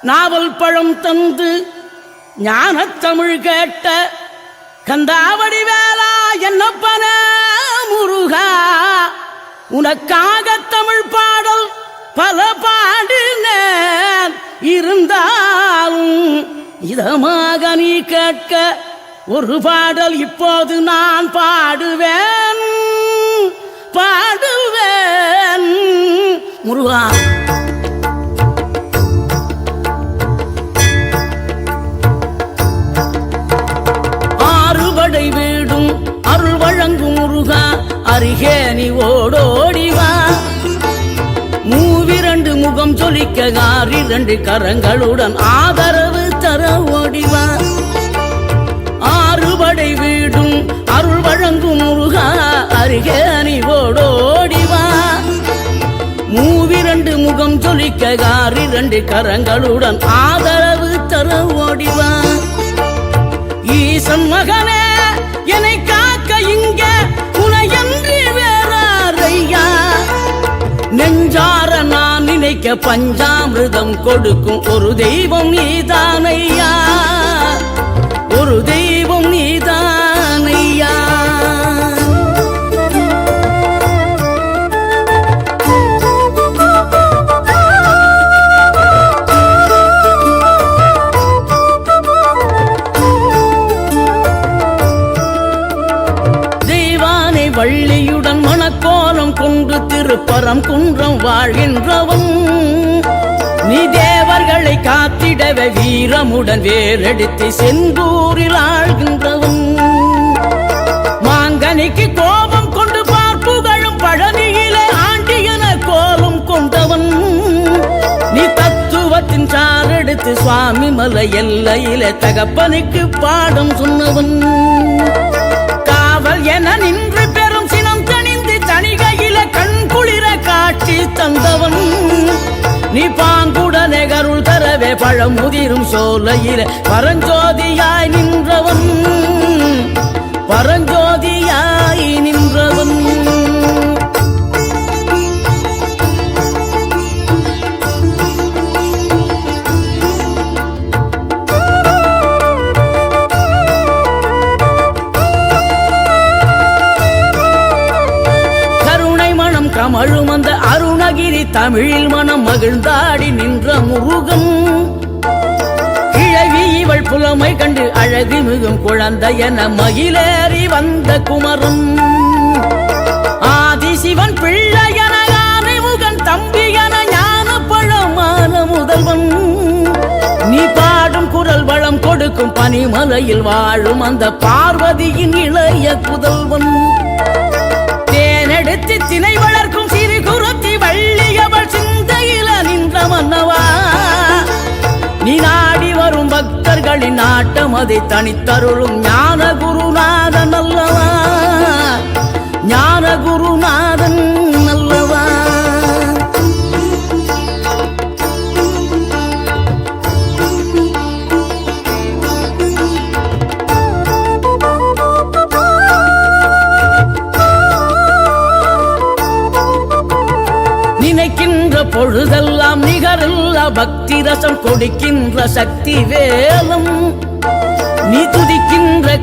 நாவல் பழம் தந்து ஞானத்தமிழ் கேட்ட கந்தாவடி வேளா என்னப்பன முருகா, உனக்காக தமிழ் பாடல் பல பாடினேன், இருந்தாலும் இதமாக நீ கேட்க ஒரு பாடல் இப்போது நான் பாடுவேன் பாடுவேன் முருகா. ஆறுபடை வீடும் அருள் வழங்கும் முருகா, அருகே நீ ஓடோடிவா. மூவிரண்டு முகம் சொலிக்க 2 கரங்களுடன் ஆதரவு தர ஓடிவா. ஆறுபடை வீடும் அருள் வழங்கும் முருகா, அருகே நீ ஓடோடிவா. மூவிரண்டு முகம் சொலிக்க 2 கரங்களுடன் ஆதரவு தர ஓடிவா. ஈசன் மகனே என்னை காக்க இங்க உனையன்றி வேறாரையா, நெஞ்சார நான் நினைக்க பஞ்சாமிர்தம் கொடுக்கும் ஒரு தெய்வம் நீதானையா, ஒரு தெய்வம் நீதானையா. வள்ளியுடன் மணக்கோலம் கொண்டு திருப்பரம் குன்றம் வாழ்கின்றவன், நீ தேவர்களை காத்திடவே வீரமுடன் வேலெடுத்து செந்தூரில் ஆழ்கின்றவன். மாங்கனிக்கு கோபம் கொண்டு பார்ப்புகழும் பழனியிலே ஆண்டியன கோலம் கொண்டவன், நீ தத்துவத்தின் சாரெடுத்து சுவாமி மலை எல்லையிலே தகப்பனுக்கு பாடம் சொன்னவன். காவல் என நின்று பெரும் சினம் தணிந்து தணிகையில கண் குளிர காட்சி தந்தவன், நீ பாங்குடனே கருள் தரவே பழமுதிரும் சோலையில பரஞ்சோதியாய் நின்றவன், பரஞ்சோதியாய் நின்றவன். கமழும் அந்த அருணகிரி தமிழில் மனம் மகிழ்ந்தாடி நின்ற முருகன், கிழவி இவள் புலமை கண்டு அழகு மிகும் குழந்தை என மகிழேறி வந்த குமரன். ஆதிசிவன் பிள்ளை என ஆனைமுகன் தம்பி என ஞான பழமான முதல்வன், நீ பாடும் குரல் வளம் கொடுக்கும் பனிமலையில் வாழும் அந்த பார்வதியின் இளைய புதல்வன். தேனெடுத்து திணை வளர்க்கும் சிறு குருத்தி வள்ளியவள் சிந்தையில நின்ற மன்னவா, நீ நாடி வரும் பக்தர்களின் நாட்டம் அதை தனித்தருளும் ஞான குருநாதன் அல்லவா, ஞான குருநாதன் அல்லவா. நினைக்கின்ற பொழுதெல்லாம் நிகரில்லா பக்தி ரசம் கொடுக்கின்ற சக்தி வேலம், நீ துதிக்கின்ற